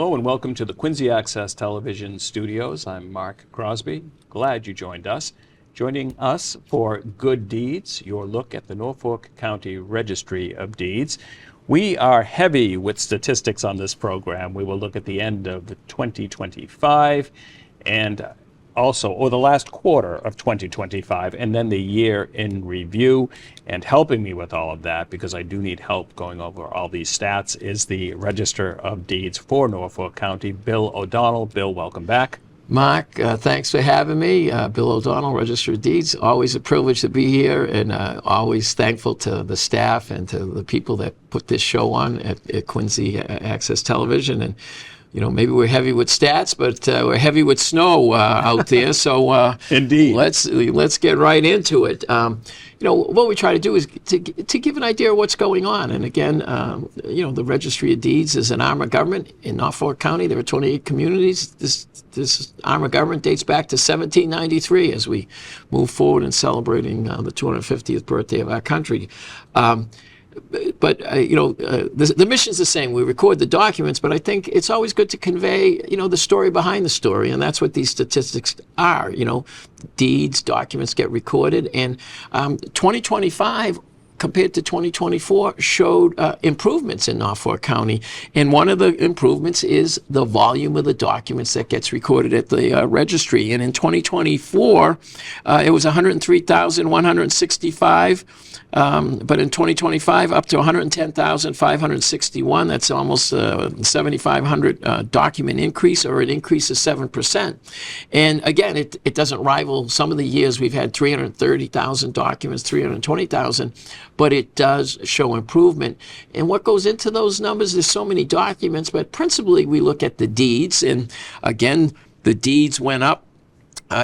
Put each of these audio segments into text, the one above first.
Hello and welcome to the Quincy Access Television Studios. I'm Mark Crosby. Glad you joined us. Joining us for Good Deeds, your look at the Norfolk County Registry of Deeds. We are heavy with statistics on this program. We will look at the end of 2025 and also, the last quarter of 2025, and then the year in review. And helping me with all of that, because I do need help going over all these stats, is the Register of Deeds for Norfolk County, Bill O'Donnell. Bill, welcome back. Mark, thanks for having me. Bill O'Donnell, Register of Deeds. Always a privilege to be here, and always thankful to the staff and to the people that put this show on at Quincy Access Television. And you know, maybe we're heavy with stats, but we're heavy with snow out there. So indeed, let's get right into it. You know, what we try to do is to give an idea of what's going on. And again, you know, the Registry of Deeds is an arm of government in Norfolk County. There are 28 communities. This arm of government dates back to 1793 as we move forward in celebrating the 250th birthday of our country. But you know, the mission's the same. We record the documents, but I think it's always good to convey, you know, the story behind the story, and that's what these statistics are. You know, deeds, documents get recorded, and 2025 compared to 2024 showed improvements in Norfolk County. And one of the improvements is the volume of the documents that gets recorded at the registry. And in 2024, it was 103,165. But in 2025, up to 110,561. That's almost 7,500 document increase, or an increase of 7%. And again, it doesn't rival some of the years we've had 330,000 documents, 320,000, but it does show improvement. And what goes into those numbers, there's so many documents, but principally we look at the deeds. And again, the deeds went up.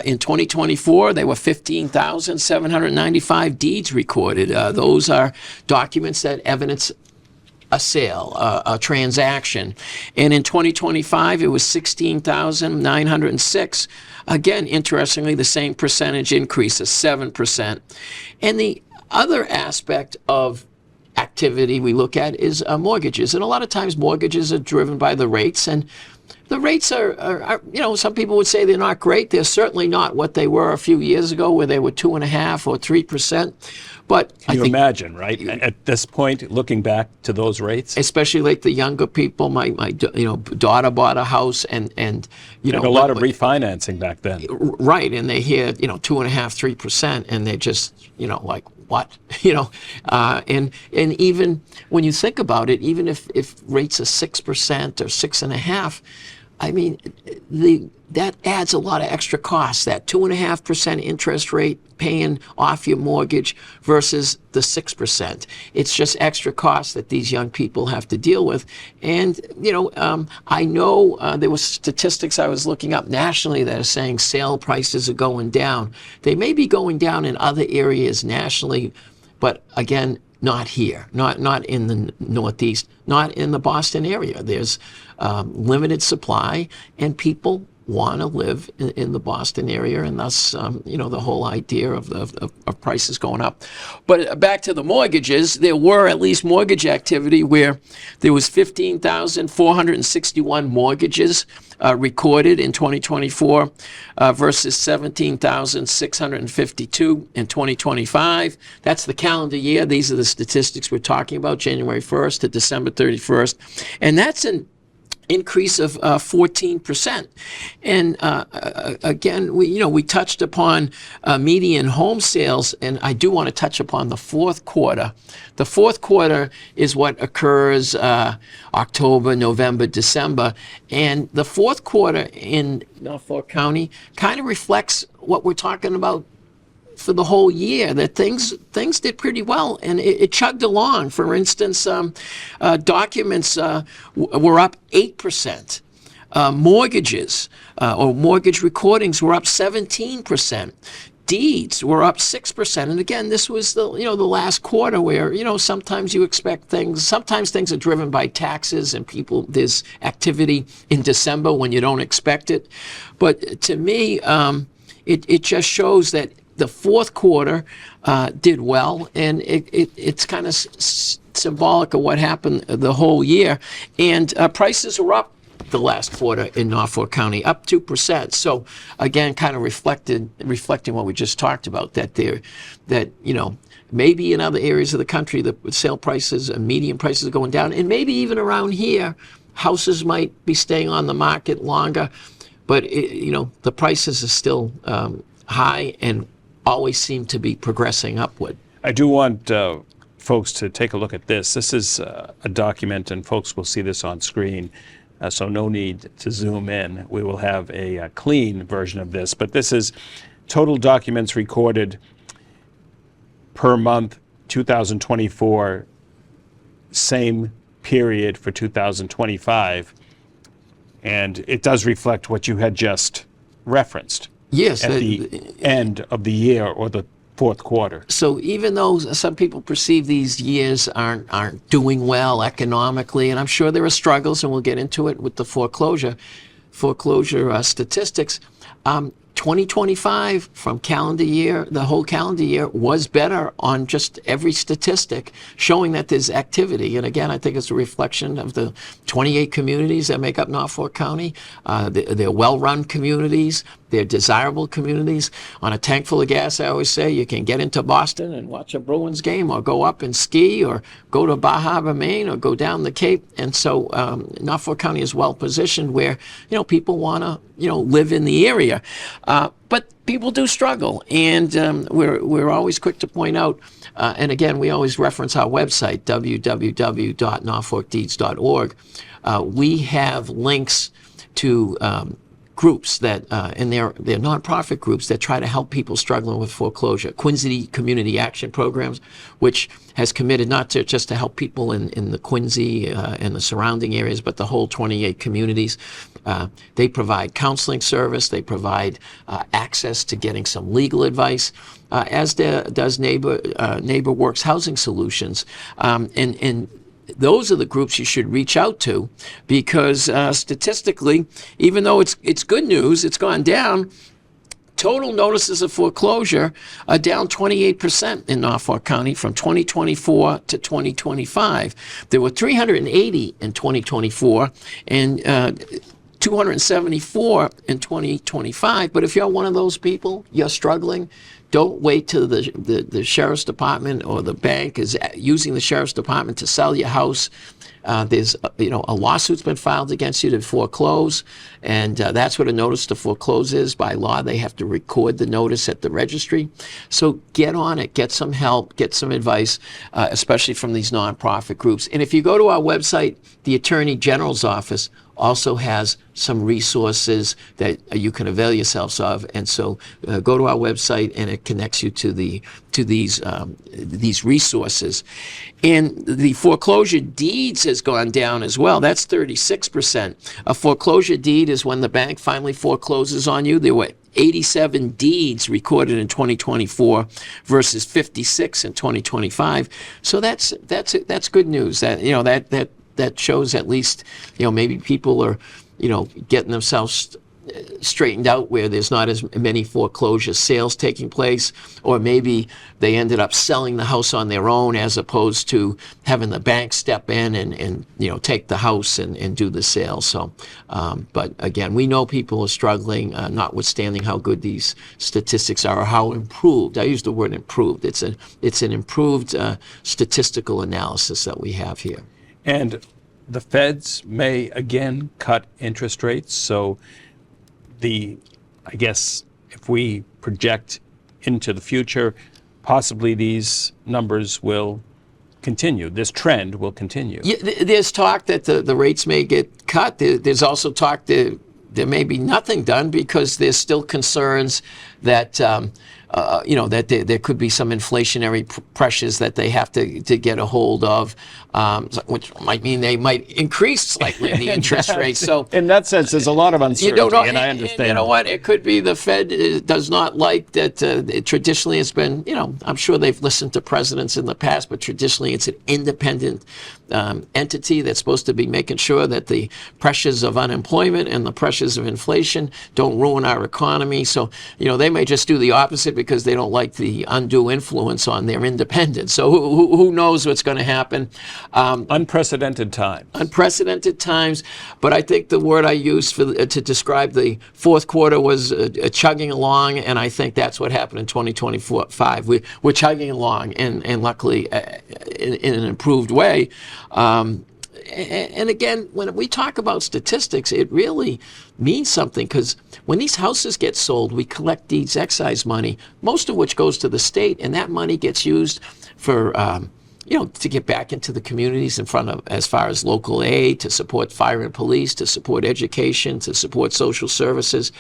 In 2024, there were 15,795 deeds recorded. Those are documents that evidence a sale, a transaction. And in 2025, it was 16,906. Again, interestingly, the same percentage increase of 7%. And the other aspect of activity we look at is mortgages. And a lot of times mortgages are driven by the rates, and the rates are, you know, some people would say they're not great. They're certainly not what they were a few years ago, where they were 2.5% or 3%. But Can you imagine, right? At this point, looking back to those rates, especially like the younger people, my you know, daughter bought a house, and you know, a lot of refinancing back then, right? And they hear, you know, 2.5%, 3%, and they're just, you know, like, what? You know, and even when you think about it, even if rates are 6% or 6.5%, I mean, that adds a lot of extra costs. That 2.5% interest rate paying off your mortgage versus the 6%. It's just extra costs that these young people have to deal with. And you know, I know there was statistics I was looking up nationally that are saying sale prices are going down. They may be going down in other areas nationally, but again, not here, not in the Northeast, not in the Boston area. There's limited supply, and people want to live in the Boston area, and thus, you know, the whole idea of prices going up. But back to the mortgages, there were at least mortgage activity where there was 15,461 mortgages recorded in 2024 versus 17,652 in 2025. That's the calendar year. These are the statistics we're talking about, January 1st to December 31st. And that's an increase of 14%. And again, we touched upon median home sales, and I do want to touch upon the fourth quarter. The fourth quarter is what occurs October, November, December, and the fourth quarter in Norfolk County kind of reflects what we're talking about for the whole year, that things did pretty well, and it chugged along. For instance, documents were up 8%. Mortgages or mortgage recordings were up 17%. Deeds were up 6%. And again, this was the last quarter where, you know, sometimes you expect things. Sometimes things are driven by taxes and people. There's activity in December when you don't expect it. But to me, it just shows that the fourth quarter did well, and it's kind of symbolic of what happened the whole year. And prices were up the last quarter in Norfolk County, up 2%. So again, kind of reflecting what we just talked about, that maybe in other areas of the country, the sale prices and median prices are going down, and maybe even around here, houses might be staying on the market longer, but the prices are still high and always seem to be progressing upward. I do want folks to take a look at this. This is a document, and folks will see this on screen, so no need to zoom in. We will have a clean version of this, but this is total documents recorded per month, 2024, same period for 2025, and it does reflect what you had just referenced. Yes. At the end of the year or the fourth quarter. So even though some people perceive these years aren't doing well economically, and I'm sure there are struggles, and we'll get into it with the foreclosure statistics, 2025 from the whole calendar year was better on just every statistic, showing that there's activity. And again, I think it's a reflection of the 28 communities that make up Norfolk County. They're well-run communities. They're desirable communities. On a tank full of gas, I always say, you can get into Boston and watch a Bruins game, or go up and ski, or go to Bar Harbor, Maine, or go down the Cape. And so Norfolk County is well positioned where people want to live in the area. But people do struggle, and we're always quick to point out, and again, we always reference our website, www.norfolkdeeds.org. We have links to groups that, and they're nonprofit groups that try to help people struggling with foreclosure. Quincy Community Action Programs, which has committed not just to help people in the Quincy and the surrounding areas, but the whole 28 communities. They provide counseling service. They provide access to getting some legal advice, as does Neighbor Works Housing Solutions. And those are the groups you should reach out to, because statistically, even though it's good news, it's gone down. Total notices of foreclosure are down 28% in Norfolk County from 2024 to 2025. There were 380 in 2024 and 274 in 2025. But if you're one of those people, you're struggling, don't wait till the sheriff's department or the bank is using the sheriff's department to sell your house. There's a lawsuit's been filed against you to foreclose, and that's what a notice to foreclose is. By law, they have to record the notice at the registry. So get on it, get some help, get some advice, especially from these nonprofit groups. And if you go to our website, the Attorney General's office also has some resources that you can avail yourselves of, and so go to our website, and it connects you to these resources. And the foreclosure deeds has gone down as well. That's 36%. A foreclosure deed is when the bank finally forecloses on you. There were 87 deeds recorded in 2024 versus 56 in 2025. So that's good news. That shows at least, maybe people are, getting themselves straightened out where there's not as many foreclosure sales taking place, or maybe they ended up selling the house on their own as opposed to having the bank step in and take the house and do the sale. So, but again, we know people are struggling, notwithstanding how good these statistics are, or how improved. I use the word improved. It's an improved statistical analysis that we have here. And the feds may again cut interest rates. So I guess if we project into the future, possibly these numbers will continue. This trend will continue. Yeah, there's talk that the rates may get cut. There's also talk that there may be nothing done, because there's still concerns that that there could be some inflationary pressures that they have to get a hold of, which might mean they might increase slightly the interest rates. So in that sense, there's a lot of uncertainty, and I understand. And you know what? It could be the Fed does not like that. Traditionally, it's been, I'm sure they've listened to presidents in the past, but traditionally it's an independent entity that's supposed to be making sure that the pressures of unemployment and the pressures of inflation don't ruin our economy. So, they may just do the opposite. because they don't like the undue influence on their independence. So who knows what's going to happen? Unprecedented times. Unprecedented times, but I think the word I used to describe the fourth quarter was chugging along, and I think that's what happened in 2025. We're chugging along, and luckily in an improved way. And again, when we talk about statistics, it really means something, because when these houses get sold, we collect deeds excise money, most of which goes to the state, and that money gets used for to get back into the communities in front of, as far as local aid, to support fire and police, to support education, to support social services.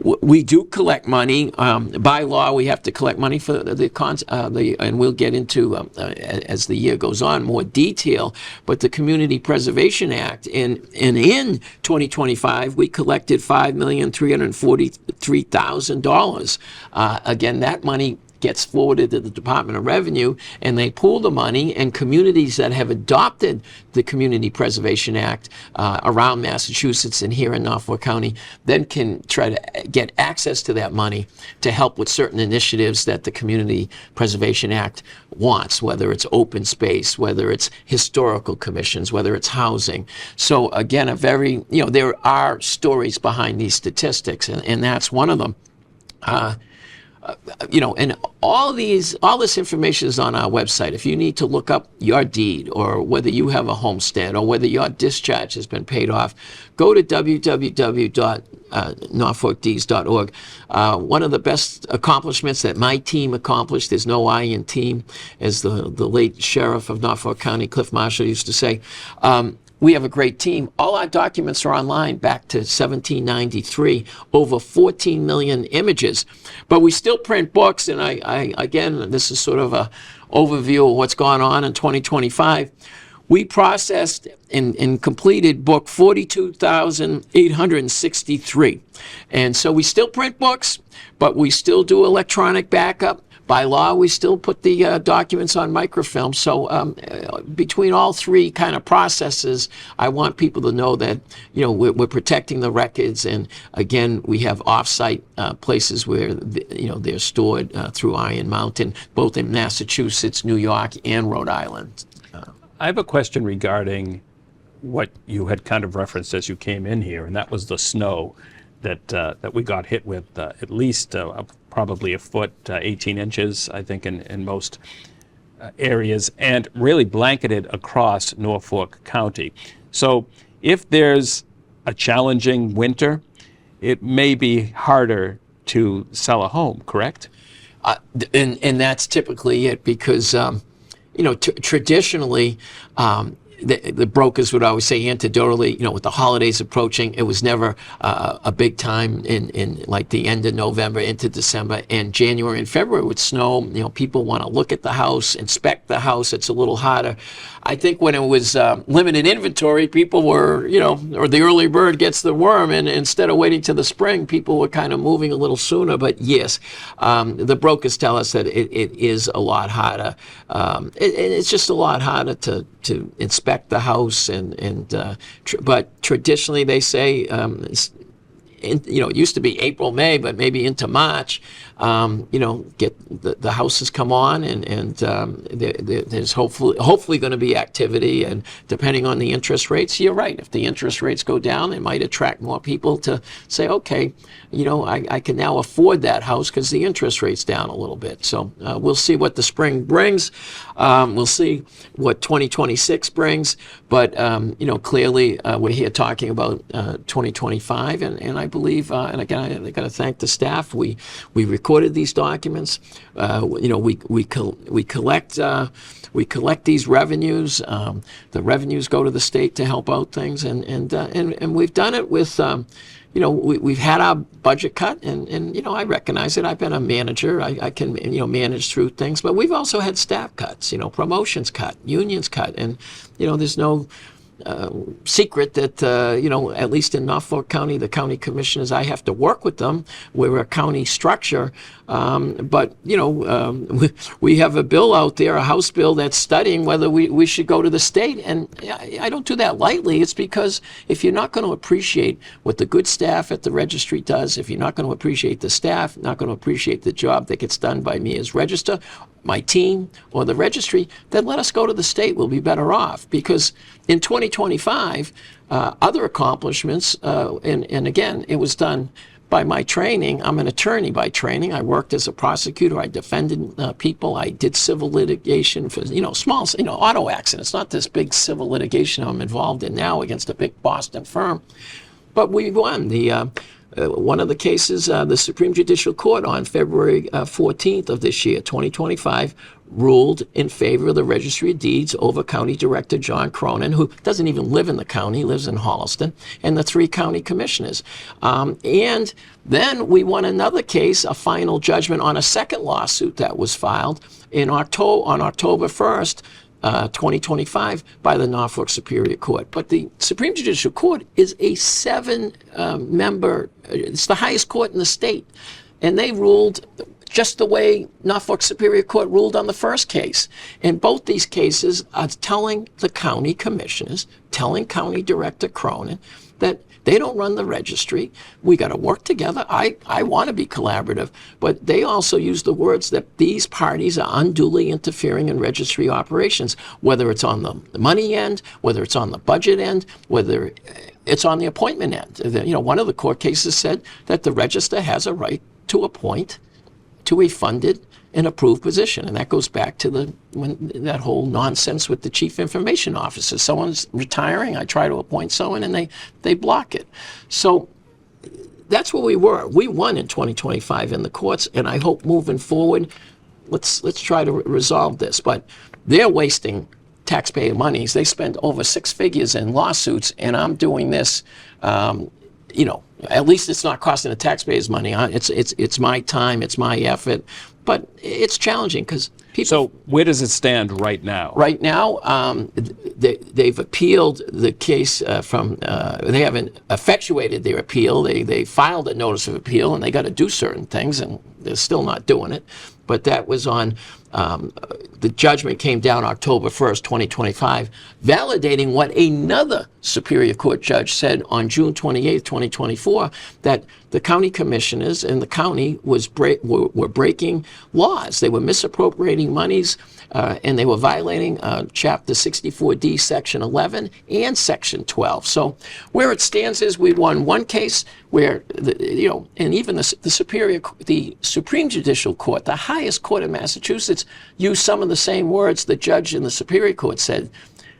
We do collect money. By law, we have to collect money for and we'll get into, as the year goes on, more detail, but the Community Preservation Act, in 2025, we collected $5,343,000. Again, that money gets forwarded to the Department of Revenue, and they pool the money, and communities that have adopted the Community Preservation Act around Massachusetts and here in Norfolk County then can try to get access to that money to help with certain initiatives that the Community Preservation Act wants, whether it's open space, whether it's historical commissions, whether it's housing. So again, there are stories behind these statistics, and that's one of them. And all this information is on our website. If you need to look up your deed, or whether you have a homestead, or whether your discharge has been paid off, go to www.norfolkdeeds.org. One of the best accomplishments that my team accomplished, there's no I in team, as the late sheriff of Norfolk County, Cliff Marshall, used to say. We have a great team. All our documents are online back to 1793, over 14 million images. But we still print books, and I again, this is sort of a overview of what's gone on in 2025. We processed and completed book 42,863. And so we still print books, but we still do electronic backup. By law, we still put the documents on microfilm. So between all three kind of processes, I want people to know that we're protecting the records. And again, we have off-site places where they're stored through Iron Mountain, both in Massachusetts, New York, and Rhode Island. I have a question regarding what you had kind of referenced as you came in here, and that was the snow that we got hit with, at least probably a foot, 18 inches, I think, in most areas, and really blanketed across Norfolk County. So if there's a challenging winter, it may be harder to sell a home, correct? And that's typically it, because traditionally, the brokers would always say anecdotally, with the holidays approaching, it was never a big time in like the end of November into December, and January and February would snow. People want to look at the house, inspect the house. It's a little harder. I think when it was limited inventory, people were, or the early bird gets the worm, and instead of waiting till the spring, people were kind of moving a little sooner. But yes, the brokers tell us that it is a lot harder. It's just a lot harder to inspect the house, but traditionally they say, it used to be April, May, but maybe into March, get the houses come on, and there's hopefully going to be activity. And depending on the interest rates, you're right. If the interest rates go down, it might attract more people to say, okay, I can now afford that house because the interest rate's down a little bit. So we'll see what the spring brings. We'll see what 2026 brings. But clearly we're here talking about 2025, and I believe, and again, I got to thank the staff. We recorded these documents. We collect these revenues. The revenues go to the state to help out things, and we've done it with. We've had our budget cut, and I recognize it. I've been a manager. I can manage through things, but we've also had staff cuts, promotions cut, unions cut, and there's no secret that, at least in Norfolk County, the county commissioners, I have to work with them. We're a county structure. But we have a bill out there, a House bill that's studying whether we should go to the state. And I don't do that lightly. It's because if you're not going to appreciate what the good staff at the registry does, if you're not going to appreciate the staff, not going to appreciate the job that gets done by me as register, my team, or the registry, then let us go to the state. We'll be better off. Because in 2025, other accomplishments, and again, it was done by my training. I'm an attorney by training. I worked as a prosecutor. I defended people. I did civil litigation for, small, auto accidents, not this big civil litigation I'm involved in now against a big Boston firm. But we won. One of the cases, the Supreme Judicial Court on February 14th of this year, 2025, ruled in favor of the Registry of Deeds over County Director John Cronin, who doesn't even live in the county, lives in Holliston, and the 3 county commissioners. And then we won another case, a final judgment on a second lawsuit that was filed on October 1st, 2025 by the Norfolk Superior Court. But the Supreme Judicial Court is a 7-member, it's the highest court in the state. And they ruled just the way Norfolk Superior Court ruled on the first case. And both these cases are telling the county commissioners, telling County Director Cronin that they don't run the registry. We got to work together. I want to be collaborative, but they also use the words that these parties are unduly interfering in registry operations, whether it's on the money end, whether it's on the budget end, whether it's on the appointment end. One of the court cases said that the register has a right to appoint to a funded and approved position. And that goes back to that whole nonsense with the chief information officer. Someone's retiring, I try to appoint someone, and they block it. So that's where we were. We won in 2025 in the courts, and I hope moving forward, let's try to resolve this. But they're wasting taxpayer monies. They spend over 6 figures in lawsuits, and I'm doing this, at least it's not costing the taxpayers money. It's my time, it's my effort. But it's challenging because people. So where does it stand right now? Right now, they've appealed the case they haven't effectuated their appeal. They filed a notice of appeal, and they got to do certain things, and they're still not doing it. But that was on, the judgment came down October 1st, 2025, validating what another Superior Court judge said on June 28th, 2024, that the county commissioners in the county were breaking laws. They were misappropriating monies, and they were violating Chapter 64D, Section 11, and Section 12. So where it stands is we won one case where, and even the Supreme Judicial Court, the highest court in Massachusetts, used some of the same words the judge in the Superior Court said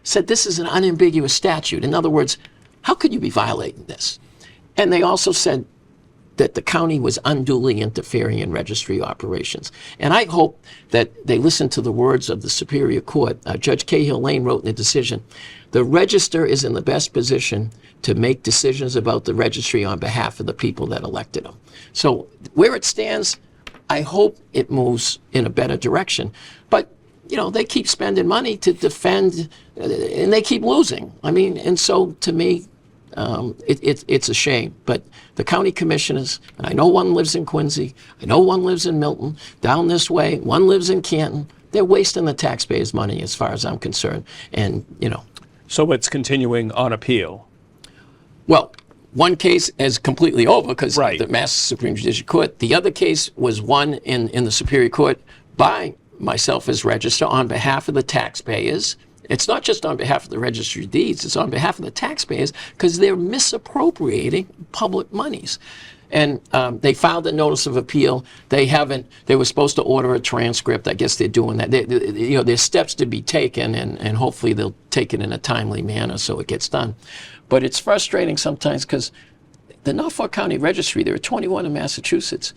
this is an unambiguous statute. In other words, how could you be violating this? And they also said that the county was unduly interfering in registry operations. And I hope that they listen to the words of the Superior Court. Judge Cahill Lane wrote in the decision, the register is in the best position to make decisions about the registry on behalf of the people that elected them. So where it stands, I hope it moves in a better direction. But, they keep spending money to defend, and they keep losing. And so to me, it's a shame. But the county commissioners, and I know one lives in Quincy, I know one lives in Milton, down this way, one lives in Canton, they're wasting the taxpayers' money as far as I'm concerned. And, So it's continuing on appeal? Well, one case is completely over because Right. the Mass Supreme Judicial Court. The other case was won in the Superior Court by myself as register on behalf of the taxpayers. It's not just on behalf of the Registry of Deeds, it's on behalf of the taxpayers because they're misappropriating public monies. And they filed a notice of appeal. They were supposed to order a transcript. I guess they're doing that. There's steps to be taken, and hopefully they'll take it in a timely manner so it gets done. But it's frustrating sometimes because the Norfolk County Registry, there are 21 in Massachusetts.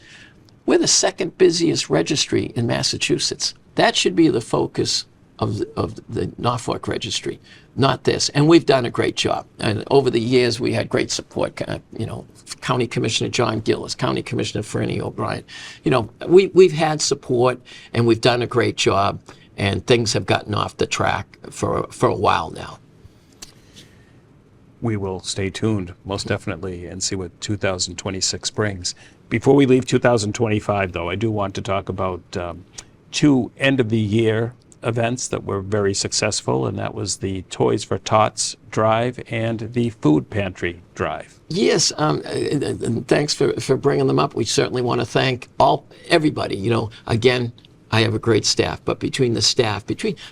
We're the second busiest registry in Massachusetts. That should be the focus of the Norfolk Registry, not this. And we've done a great job. And over the years, we had great support. County Commissioner John Gillis, County Commissioner Fernie O'Brien. We've had support, and we've done a great job. And things have gotten off the track for a while now. we will stay tuned, most definitely, and see what 2026 brings. Before we leave 2025, though, I do want to talk about two end-of-the-year events that were very successful, and that was the Toys for Tots drive and the food pantry drive. Yes, and thanks for bringing them up. We certainly want to thank everybody. Again, I have a great staff, but between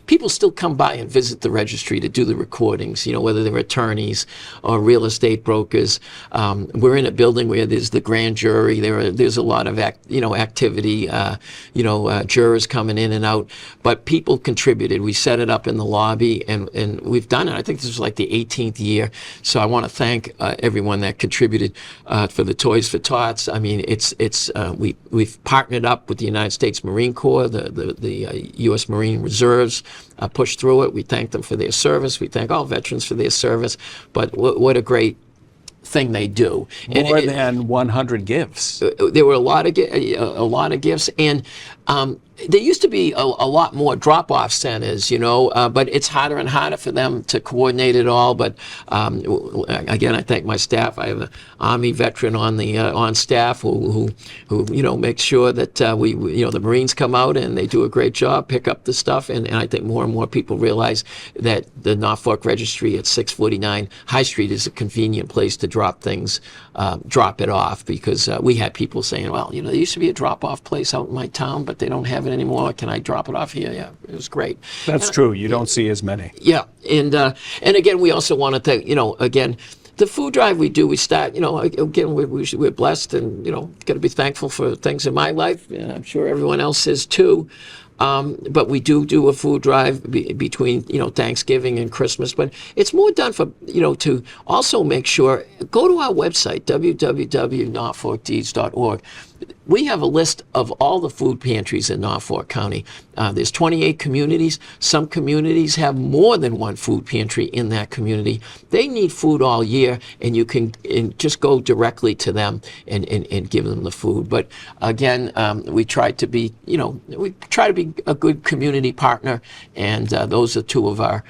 people still come by and visit the registry to do the recordings, whether they're attorneys or real estate brokers. We're in a building where there's the grand jury. There's a lot of activity, jurors coming in and out, but people contributed. We set it up in the lobby, and we've done it. I think this was like the 18th year. So I want to thank everyone that contributed for the Toys for Tots. I mean, we've partnered up with the United States Marine Corps. The U.S. Marine Reserves pushed through it. We thank them for their service. We thank all veterans for their service. But what a great thing they do. More than 100 gifts. There were a lot of gifts, and there used to be a lot more drop-off centers, but it's harder and harder for them to coordinate it all. But again, I thank my staff. I have an Army veteran on staff who makes sure that the Marines come out and they do a great job, pick up the stuff, and I think more and more people realize that the Norfolk Registry at 649 High Street is a convenient place to drop it off, because we had people saying, well, there used to be a drop-off place out in my town, but they don't have it anymore. Can I drop it off here? Yeah, it was great. That's true. You don't see as many. Yeah, and again, we also want to thank, again, the food drive we do. We start, again, we're blessed, and got to be thankful for things in my life, and I'm sure everyone else is too. But we do a food drive between Thanksgiving and Christmas. But it's more done for to also make sure. Go to our website, www.norfolkdeeds.org. We have a list of all the food pantries in Norfolk County. There's 28 communities. Some communities have more than one food pantry in that community. They need food all year, and you can just go directly to them and give them the food. But again, we try to be a good community partner, and those are two of our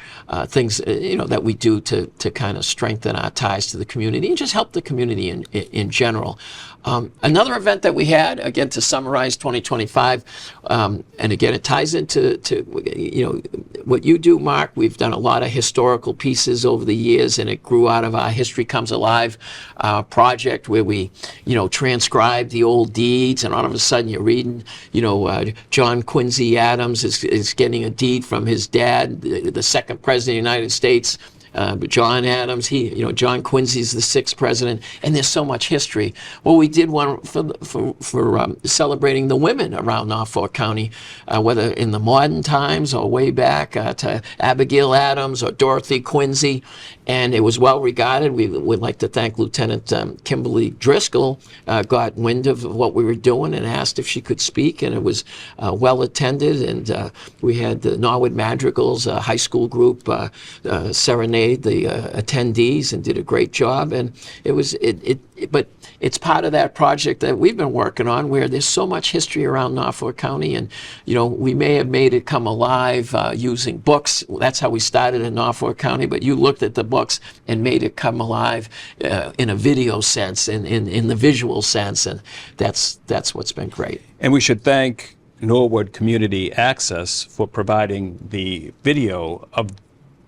things that we do to kind of strengthen our ties to the community and just help the community in general. Another event that we had, again, to summarize 2025, and again, it ties into what you do, Mark. We've done a lot of historical pieces over the years, and it grew out of our History Comes Alive project, where we, transcribe the old deeds, and all of a sudden you're reading, John Quincy Adams is getting a deed from his dad, the second president of the United States. John Adams, John Quincy's the sixth president, and there's so much history. Well, we did one for celebrating the women around Norfolk County, whether in the modern times or way back to Abigail Adams or Dorothy Quincy, and it was well regarded. We would like to thank Lieutenant Kimberly Driscoll, got wind of what we were doing and asked if she could speak, and it was well attended, and we had the Norwood Madrigals, high school group, serenade the attendees, and did a great job. And but it's part of that project that we've been working on, where there's so much history around Norfolk County, and we may have made it come alive using books. That's how we started in Norfolk County, but you looked at the books and made it come alive in a video sense, in the visual sense, and that's what's been great. And we should thank Norwood Community Access for providing the video of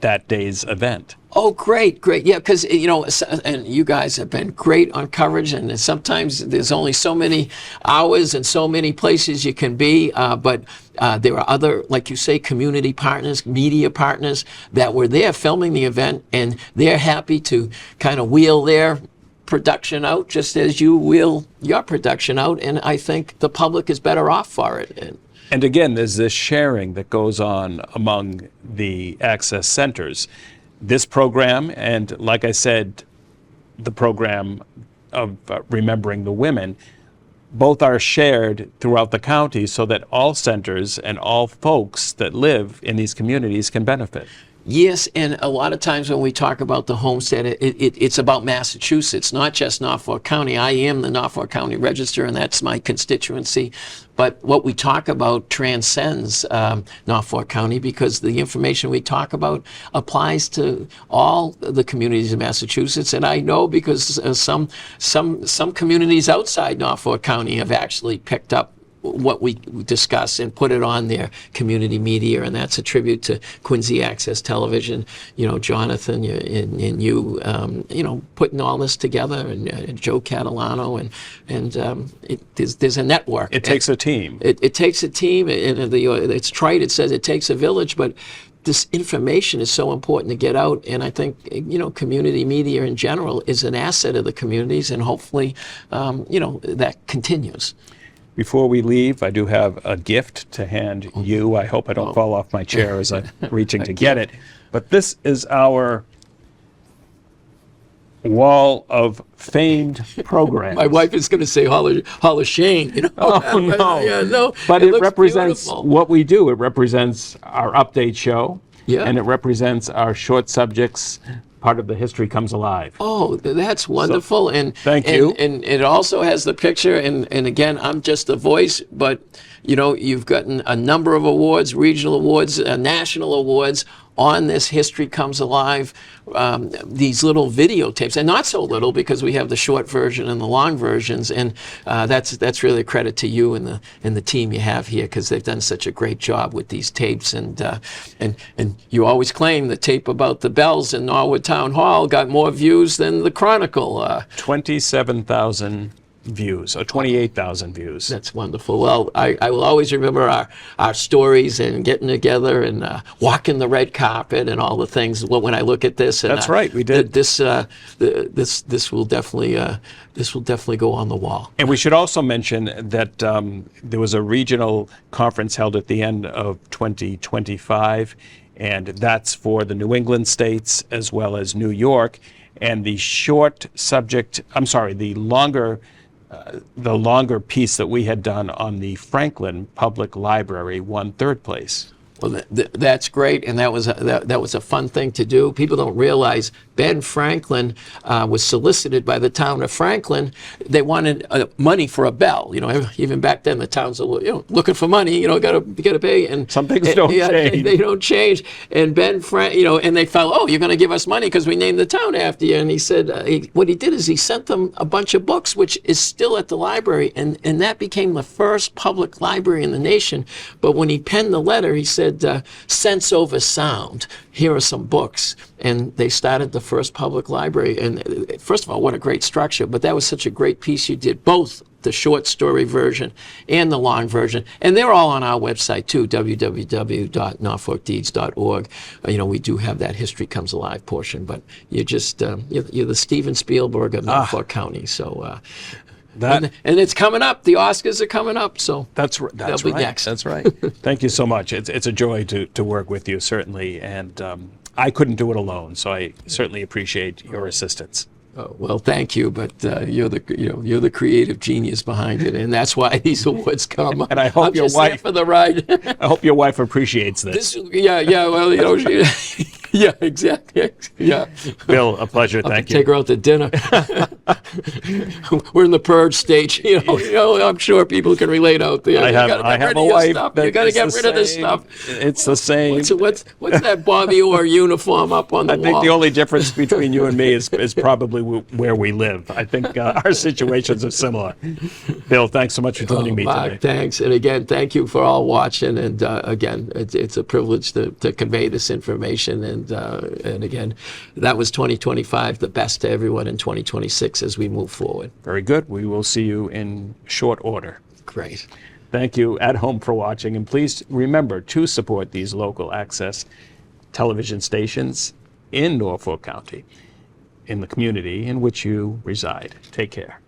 that day's event. Oh, great. Yeah, because, and you guys have been great on coverage, and sometimes there's only so many hours and so many places you can be, but there are other, like you say, community partners, media partners that were there filming the event, and they're happy to kind of wheel their production out just as you wheel your production out, and I think the public is better off for it. And again, there's this sharing that goes on among the access centers. This program, and like I said, the program of Remembering the Women, both are shared throughout the county so that all centers and all folks that live in these communities can benefit. Yes, and a lot of times when we talk about the homestead, it's about Massachusetts, not just Norfolk County. I am the Norfolk County Register, and that's my constituency. But what we talk about transcends Norfolk County, because the information we talk about applies to all the communities in Massachusetts. And I know because some communities outside Norfolk County have actually picked up what we discuss and put it on their community media, and that's a tribute to Quincy Access Television. You know, Jonathan and you, you know, putting all this together, and Joe Catalano, and there's a network. It takes a team. It takes a team, and it's trite. It says it takes a village, but this information is so important to get out, and I think, you know, community media in general is an asset of the communities, and hopefully, you know, that continues. Before we leave, I do have a gift to hand you. I hope I don't fall off my chair as I'm reaching to get it. But this is our wall of famed programs. My wife is going to say Hall of Shame. You know? Oh, no. Yeah, no. But it looks represents beautiful. what we do. It represents our update show. Yeah. And it represents our short subjects. Part of the History Comes Alive. Oh, that's wonderful. And thank you. And it also has the picture. And again, I'm just the voice, but you know, you've gotten a number of awards, regional awards, national awards on this History Comes Alive, these little videotapes, and not so little, because we have the short version and the long versions, and that's really a credit to you and the team you have here, because they've done such a great job with these tapes, and you always claim the tape about the bells in Norwood Town Hall got more views than the Chronicle. 27,000 views, or 28,000 views. That's wonderful. Well, I will always remember our stories and getting together and walking the red carpet and all the things when I look at this. And, That's right, we did. This will definitely go on the wall. And we should also mention that there was a regional conference held at the end of 2025, and that's for the New England states as well as New York. And the longer piece that we had done on the Franklin Public Library won third place. Well, that's great, and that was a fun thing to do. People don't realize Ben Franklin was solicited by the town of Franklin. They wanted money for a bell. You know, even back then the towns are looking for money. You know, got to pay. And some things don't change. They don't change. And Ben and they felt, oh, you're going to give us money because we named the town after you. And he said, what he did is he sent them a bunch of books, which is still at the library, and that became the first public library in the nation. But when he penned the letter, he said, sense over sound. Here are some books. And they started the first public library. And first of all, what a great structure. But that was such a great piece you did, both the short story version and the long version. And they're all on our website too, www.norfolkdeeds.org. You know, we do have that History Comes Alive portion, but you're just, you're the Steven Spielberg of Norfolk County. So, and it's coming up. The Oscars are coming up, so that's they'll be right. next. That's right. Thank you so much. It's a joy to work with you, certainly, and I couldn't do it alone. So I certainly appreciate your assistance. Oh, well, thank you, but you're the creative genius behind it, and that's why these awards come. And I hope I'm your just wife there for the ride. I hope your wife appreciates this. Well, you know, yeah, exactly. Yeah. Bill, a pleasure. Thank you. Take her out to dinner. We're in the purge stage. You know, I'm sure people can relate out there. I have a wife. You got to get rid of this stuff. It's the same. What's that Bobby Orr uniform up on the wall? I think the only difference between you and me is probably where we live. I think our situations are similar. Bill, thanks so much for joining me Mark, today. Thanks. And again, thank you for all watching. And again, it's a privilege to convey this information. And again, that was 2025, the best to everyone in 2026 as we move forward. Very good. We will see you in short order. Great. Thank you at home for watching. And please remember to support these local access television stations in Norfolk County, in the community in which you reside. Take care.